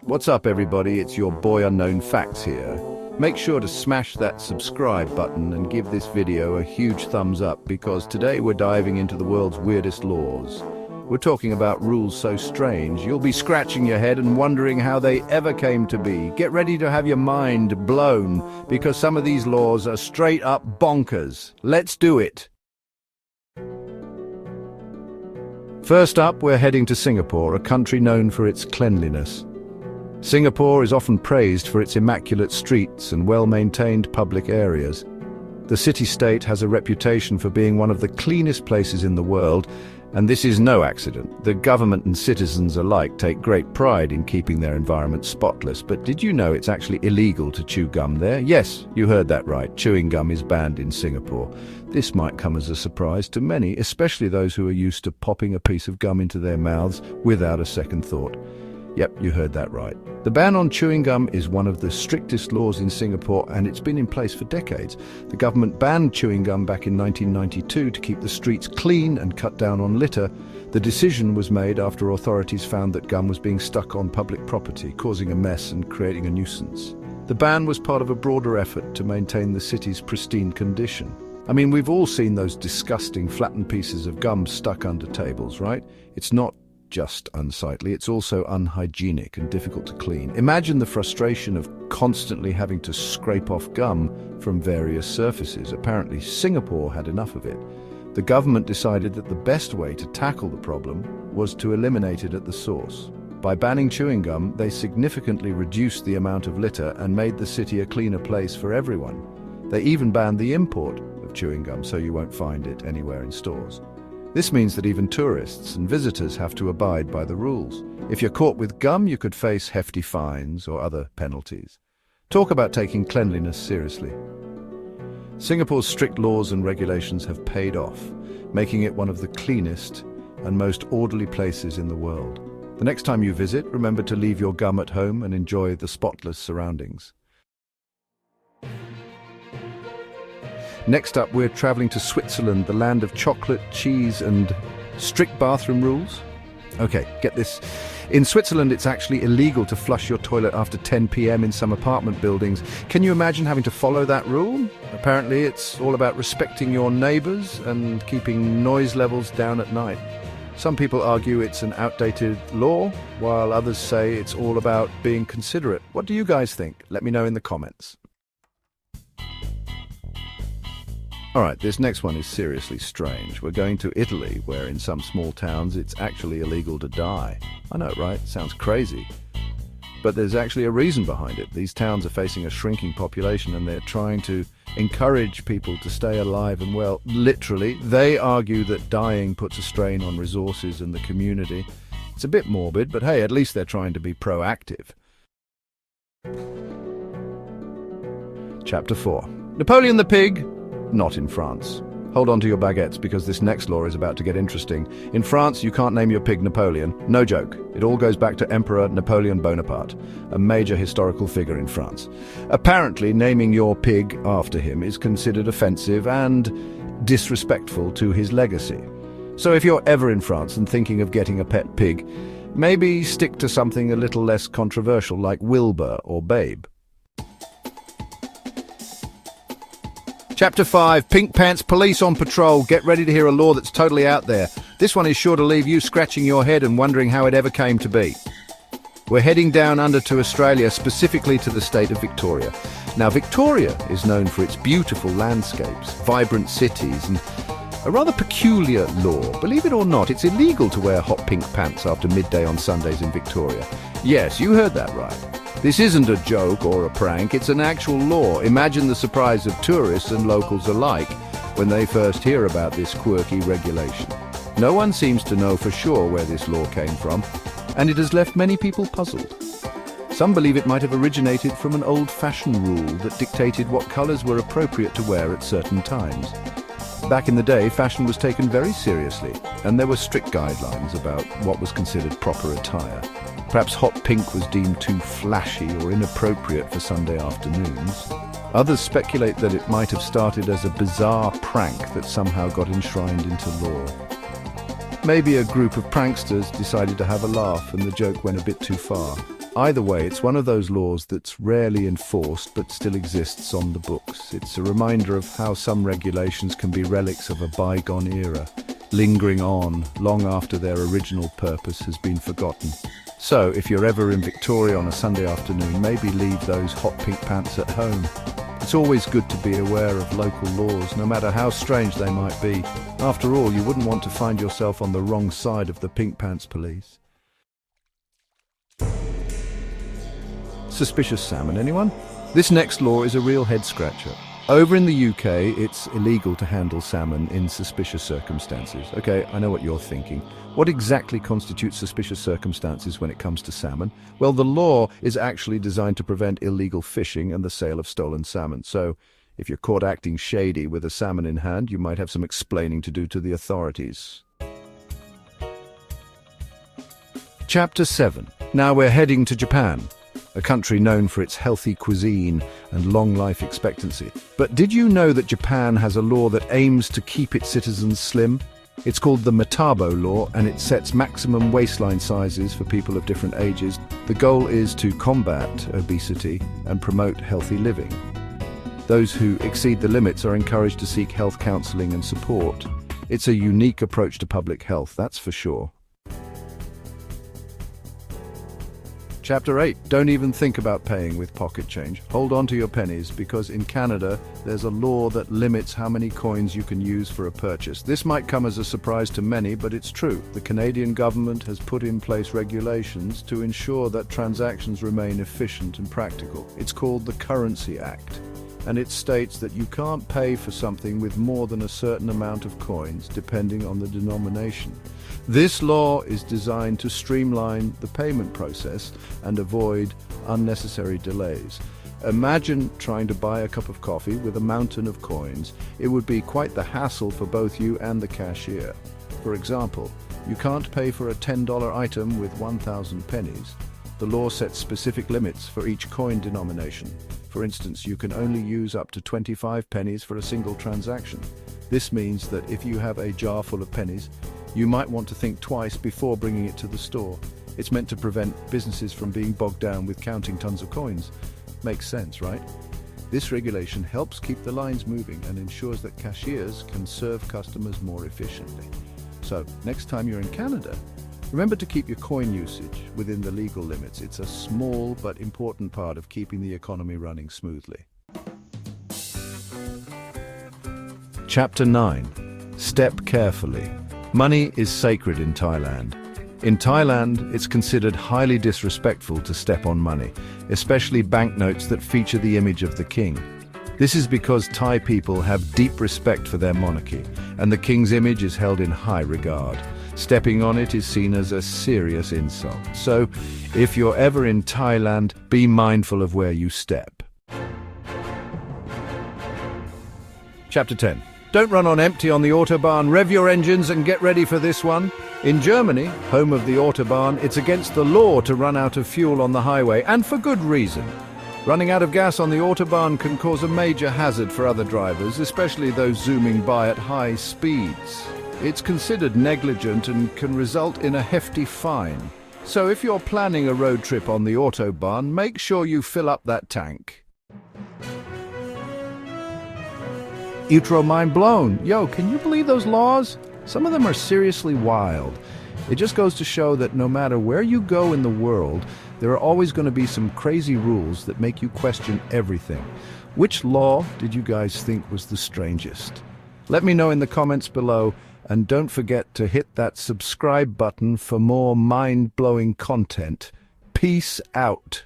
What's up, everybody? It's your boy Unknown Facts here. Make sure to smash that subscribe button and give this video a huge thumbs up because today we're diving into the world's weirdest laws. We're talking about rules so strange you'll be scratching your head and wondering how they ever came to be. Get ready to have your mind blown because some of these laws are straight up bonkers. Let's do it. First up, we're heading to Singapore, a country known for its cleanliness. Singapore is often praised for its immaculate streets and well-maintained public areas. The city-state has a reputation for being one of the cleanest places in the world, and this is no accident. The government and citizens alike take great pride in keeping their environment spotless. But did you know it's actually illegal to chew gum there? Yes, you heard that right. Chewing gum is banned in Singapore. This might come as a surprise to many, especially those who are used to popping a piece of gum into their mouths without a second thought. Yep, you heard that right. The ban on chewing gum is one of the strictest laws in Singapore, and it's been in place for decades. The government banned chewing gum back in 1992 to keep the streets clean and cut down on litter. The decision was made after authorities found that gum was being stuck on public property, causing a mess and creating a nuisance. The ban was part of a broader effort to maintain the city's pristine condition. I mean, we've all seen those disgusting flattened pieces of gum stuck under tables, right? It's not just unsightly, it's also unhygienic and difficult to clean. Imagine the frustration of constantly having to scrape off gum from various surfaces. Apparently, Singapore had enough of it. The government decided that the best way to tackle the problem was to eliminate it at the source. By banning chewing gum, they significantly reduced the amount of litter and made the city a cleaner place for everyone. They even banned the import of chewing gum, so you won't find it anywhere in stores. This means that even tourists and visitors have to abide by the rules. If you're caught with gum, you could face hefty fines or other penalties. Talk about taking cleanliness seriously. Singapore's strict laws and regulations have paid off, making it one of the cleanest and most orderly places in the world. The next time you visit, remember to leave your gum at home and enjoy the spotless surroundings. Next up, we're traveling to Switzerland, the land of chocolate, cheese, and strict bathroom rules. Okay, get this. In Switzerland, it's actually illegal to flush your toilet after 10 p.m. in some apartment buildings. Can you imagine having to follow that rule? Apparently, it's all about respecting your neighbors and keeping noise levels down at night. Some people argue it's an outdated law, while others say it's all about being considerate. What do you guys think? Let me know in the comments. Alright, this next one is seriously strange. We're going to Italy, where in some small towns it's actually illegal to die. I know, right? Sounds crazy. But there's actually a reason behind it. These towns are facing a shrinking population and they're trying to encourage people to stay alive and well. Literally, they argue that dying puts a strain on resources and the community. It's a bit morbid, but hey, at least they're trying to be proactive. Chapter 4. Napoleon the Pig. Not in France. Hold on to your baguettes because this next law is about to get interesting. In France, you can't name your pig Napoleon. No joke. It all goes back to Emperor Napoleon Bonaparte, a major historical figure in France. Apparently, naming your pig after him is considered offensive and disrespectful to his legacy. So if you're ever in France and thinking of getting a pet pig, maybe stick to something a little less controversial like Wilbur or Babe. Chapter 5, Pink Pants Police on Patrol. Get ready to hear a law that's totally out there. This one is sure to leave you scratching your head and wondering how it ever came to be. We're heading down under to Australia, specifically to the state of Victoria. Now, Victoria is known for its beautiful landscapes, vibrant cities, and a rather peculiar law. Believe it or not, it's illegal to wear hot pink pants after midday on Sundays in Victoria. Yes, you heard that right. This isn't a joke or a prank, it's an actual law. Imagine the surprise of tourists and locals alike when they first hear about this quirky regulation. No one seems to know for sure where this law came from, and it has left many people puzzled. Some believe it might have originated from an old-fashioned rule that dictated what colours were appropriate to wear at certain times. Back in the day, fashion was taken very seriously, and there were strict guidelines about what was considered proper attire. Perhaps hot pink was deemed too flashy or inappropriate for Sunday afternoons. Others speculate that it might have started as a bizarre prank that somehow got enshrined into law. maybe a group of pranksters decided to have a laugh and the joke went a bit too far. Either way, it's one of those laws that's rarely enforced but still exists on the books. It's a reminder of how some regulations can be relics of a bygone era, lingering on long after their original purpose has been forgotten. So, if you're ever in Victoria on a Sunday afternoon, maybe leave those hot pink pants at home. It's always good to be aware of local laws, no matter how strange they might be. After all, you wouldn't want to find yourself on the wrong side of the pink pants police. Suspicious salmon, anyone? This next law is a real head-scratcher. Over in the UK, it's illegal to handle salmon in suspicious circumstances. Okay, I know what you're thinking. What exactly constitutes suspicious circumstances when it comes to salmon? Well, the law is actually designed to prevent illegal fishing and the sale of stolen salmon. So, if you're caught acting shady with a salmon in hand, you might have some explaining to do to the authorities. Chapter 7. Now we're heading to Japan, a country known for its healthy cuisine and long life expectancy. But did you know that Japan has a law that aims to keep its citizens slim? It's called the Metabo Law, and it sets maximum waistline sizes for people of different ages. The goal is to combat obesity and promote healthy living. Those who exceed the limits are encouraged to seek health counseling and support. It's a unique approach to public health, that's for sure. Chapter 8. Don't even think about paying with pocket change. Hold on to your pennies, because in Canada, there's a law that limits how many coins you can use for a purchase. This might come as a surprise to many, but it's true. The Canadian government has put in place regulations to ensure that transactions remain efficient and practical. It's called the Currency Act, and it states that you can't pay for something with more than a certain amount of coins, depending on the denomination. This law is designed to streamline the payment process and avoid unnecessary delays. Imagine trying to buy a cup of coffee with a mountain of coins. It would be quite the hassle for both you and the cashier. For example, you can't pay for a $10 item with 1,000 pennies. The law sets specific limits for each coin denomination. For instance, you can only use up to 25 pennies for a single transaction. This means that if you have a jar full of pennies, you might want to think twice before bringing it to the store. It's meant to prevent businesses from being bogged down with counting tons of coins. Makes sense, right? This regulation helps keep the lines moving and ensures that cashiers can serve customers more efficiently. So, next time you're in Canada, remember to keep your coin usage within the legal limits. It's a small but important part of keeping the economy running smoothly. Chapter 9. Step carefully. Money is sacred in Thailand. In Thailand, it's considered highly disrespectful to step on money, especially banknotes that feature the image of the king. This is because Thai people have deep respect for their monarchy, and the king's image is held in high regard. Stepping on it is seen as a serious insult. So, if you're ever in Thailand, be mindful of where you step. Chapter 10. Don't run on empty on the Autobahn. Rev your engines and get ready for this one. In Germany, home of the Autobahn, it's against the law to run out of fuel on the highway, and for good reason. Running out of gas on the Autobahn can cause a major hazard for other drivers, especially those zooming by at high speeds. It's considered negligent and can result in a hefty fine. So if you're planning a road trip on the Autobahn, make sure you fill up that tank. Utro mind blown. Yo, can you believe those laws? Some of them are seriously wild. It just goes to show that no matter where you go in the world, there are always going to be some crazy rules that make you question everything. Which law did you guys think was the strangest? Let me know in the comments below, and don't forget to hit that subscribe button for more mind-blowing content. Peace out.